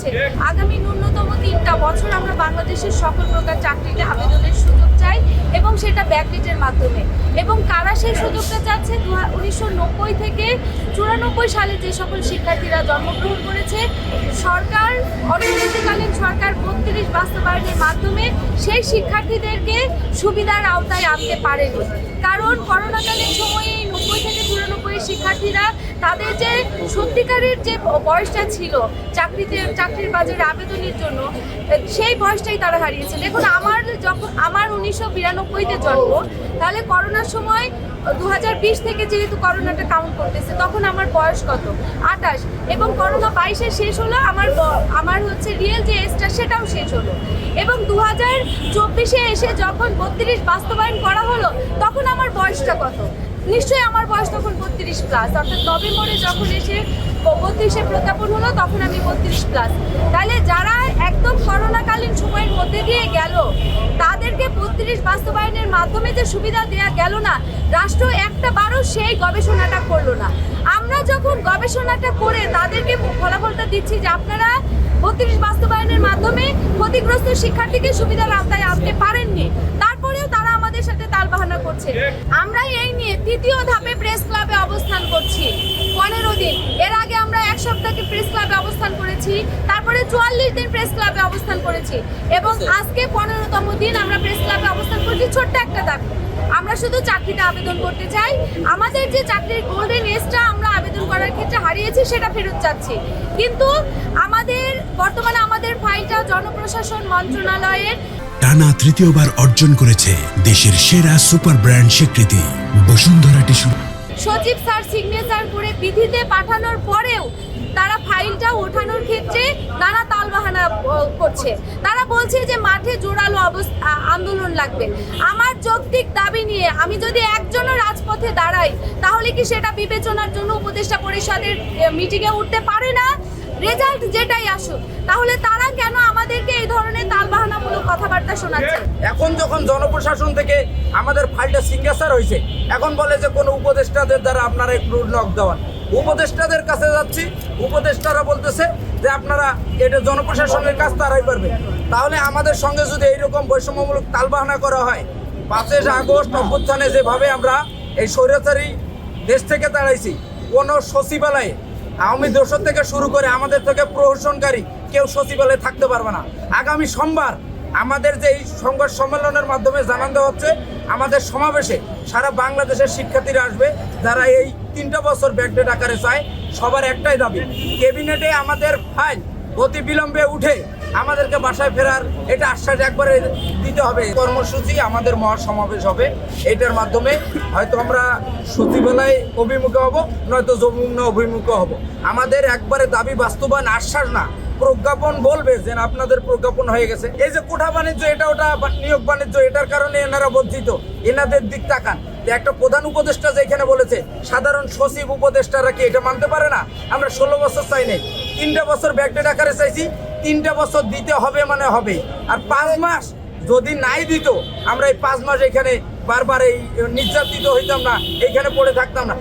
হচ্ছে আগামী ন্যূনতম 3টা বছর আমরা বাংলাদেশের সকল প্রকার চাকরিতে আবেদনের সুযোগ চাই এবং সেটা ব্যাকডেটের মাধ্যমে। এবং কারা সেই সুযোগটা চাচ্ছে? 1990 থেকে 94 সালে যে সকল শিক্ষার্থীরা জন্মগ্রহণ করেছে, সরকার অন্তর্বর্তীকালীন সরকার 32 বাস্তবায়নের মাধ্যমে সেই শিক্ষার্থীদেরকে সুবিধার আওতায় আনতে পারেনি। কারণ করোনাকালীন সময়ে 90 থেকে 94 শিক্ষার্থীরা তাদের যে সত্যিকারের যে বয়সটা ছিল চাকরির বাজারে আবেদনের জন্য, সেই বয়সটাই তারা হারিয়েছে। দেখুন, আমার 1992-তে জন্ম, তাহলে করোনার সময় 2020 থেকে যেহেতু করোনাটা কাউন্ট করতেছে, তখন আমার বয়স কত? 28। এবং করোনা 22-এ শেষ হলো, আমার হচ্ছে রিয়েল যে এজটা সেটাও শেষ হলো। এবং 2024-এ এসে যখন 32 বাস্তবায়ন করা হলো, তখন আমার বয়সটা কত? নিশ্চয়ই আমার বয়স তখন 32+, অর্থাৎ নভেম্বরে যখন এসে 32-এ প্রজ্ঞাপন হলো, তখন আমি 32+। তাহলে যারা একদম করোনাকালীন সময়ের মধ্যে দিয়ে গেল, তাদেরকে 32 বাস্তবায়নের মাধ্যমে যে সুবিধা দেওয়া গেল না, রাষ্ট্র একটা বারও সেই গবেষণাটা করলো না। আমরা যখন গবেষণাটা করে তাদেরকে ফলাফলটা দিচ্ছি যে আপনারা 32 বাস্তবায়নের মাধ্যমে ক্ষতিগ্রস্ত শিক্ষার্থীকে সুবিধার আওতায় আনতে পারেননি, তারপরেও তারা আমাদের সাথে তালবাহানা করছে। আমরা এই নিয়ে 3য় ধাপে প্রেস ক্লাবে অবস্থান করছি 15 দিন। এর আগে আমরা 1 সপ্তাহে প্রেস ক্লাবে অবস্থান করেছি, তারপরে 44 দিন প্রেস ক্লাবে অবস্থান করেছি, এবং আজকে 15তম দিন আমরা প্রেস ক্লাবে অবস্থান করছি। ছোট্ট একটা দাবি, আমরা শুধু চাকরিতে আবেদন করতে চাই। আমাদের যে চাকরির গোল্ডেন এজটা আমরা আবেদন করার ক্ষেত্রে হারিয়েছি, সেটা ফেরত চাচ্ছি। কিন্তু বর্তমানে আমাদের ফাইলটা জনপ্রশাসন মন্ত্রণালয়ের টানা 3য়বার অর্জন করেছে দেশের সেরা সুপার ব্র্যান্ড স্বীকৃতি বসুন্ধরা টিস্যু। সচিব স্যার সিগনেচার করে বিধিতে পাঠানোর পরেও তারা ফাইলটা ওঠানোর ক্ষেত্রে নানা তালবাহানা করছে। তারা বলছে যে মাঠে জোরালো আন্দোলন লাগবে। আমার যৌক্তিক দাবি নিয়ে আমি যদি একজনও রাজপথে দাঁড়াই, তাহলে কি সেটা বিবেচনার জন্য উপদেষ্টা পরিষদের মিটিংয়ে উঠতে পারে না? রেজাল্ট যেটাই আসুক, তাহলে তারা কেন আমাদেরকে এই ধরনের তালবাহানামূলক কথাবার্তা শোনাচ্ছে? এখন যখন জনপ্রশাসন থেকে আমাদের ফাইলটা সিগনেচার হয়েছে, এখন বলে যে কোনো উপদেষ্টাদের দ্বারা আপনারা একটু নক দেওয়ান। উপদেষ্টাদের কাছে যাচ্ছি, উপদেষ্টারা বলতেছে যে আপনারা এটা জনপ্রশাসনের কাজ তারাই পারবে। তাহলে আমাদের সঙ্গে যদি এইরকম বৈষম্যমূলক তালবাহানা করা হয়, 5 আগস্ট অভ্যুত্থানে যেভাবে আমরা এই স্বৈরাচারী দেশ থেকে দাঁড়াইছি, কোনো সচিবালয়ে আওয়ামী দোসর থেকে শুরু করে আমাদের থেকে প্রহসনকারী কেউ সচিবালয়ে থাকতে পারবে না। আগামী সোমবার আমাদের যে এই সংবাদ সম্মেলনের মাধ্যমে জানান দেওয়া হচ্ছে, আমাদের সমাবেশে সারা বাংলাদেশের শিক্ষার্থীরা আসবে, যারা এই 3টা বছর ব্যাকডেট আকারে চায়। সবার একটাই দাবি, ক্যাবিনেটে আমাদের ফাইল অতি বিলম্বে উঠে আমাদেরকে বাসায় ফেরার এটা আশ্বাস একবারে দিতে হবে। কর্মসূচি আমাদের মহাসমাবেশ হবে, এটার মাধ্যমে হয়তো আমরা সচিবালয় অভিমুখে হব, নয়তো যমুনা অভিমুখে হব। আমাদের একবারে দাবি বাস্তবায়ন, আশ্বাস না, প্রজ্ঞাপন বলবে যে আপনাদের প্রজ্ঞাপন হয়ে গেছে। এই যে কোঠা বাণিজ্য, এটা ওটা নিয়োগ বাণিজ্য, এটার কারণে এনারা বঞ্চিত, এনাদের দিক তাকান। একটা প্রধান উপদেষ্টা যেখানে বলেছে, সাধারণ সচিব উপদেষ্টারা কি এটা মানতে পারে না? আমরা 16 বছর চাই নাই, 3টা বছর ব্যাকডেট আকারে চাইছি। 3টা বছর দিতে হবে মানে হবে। আর 5 মাস যদি নাই দিত, আমরা এই 5 মাস এখানে বারবার এই নির্যাতিত হইতাম না, এইখানে পড়ে থাকতাম না।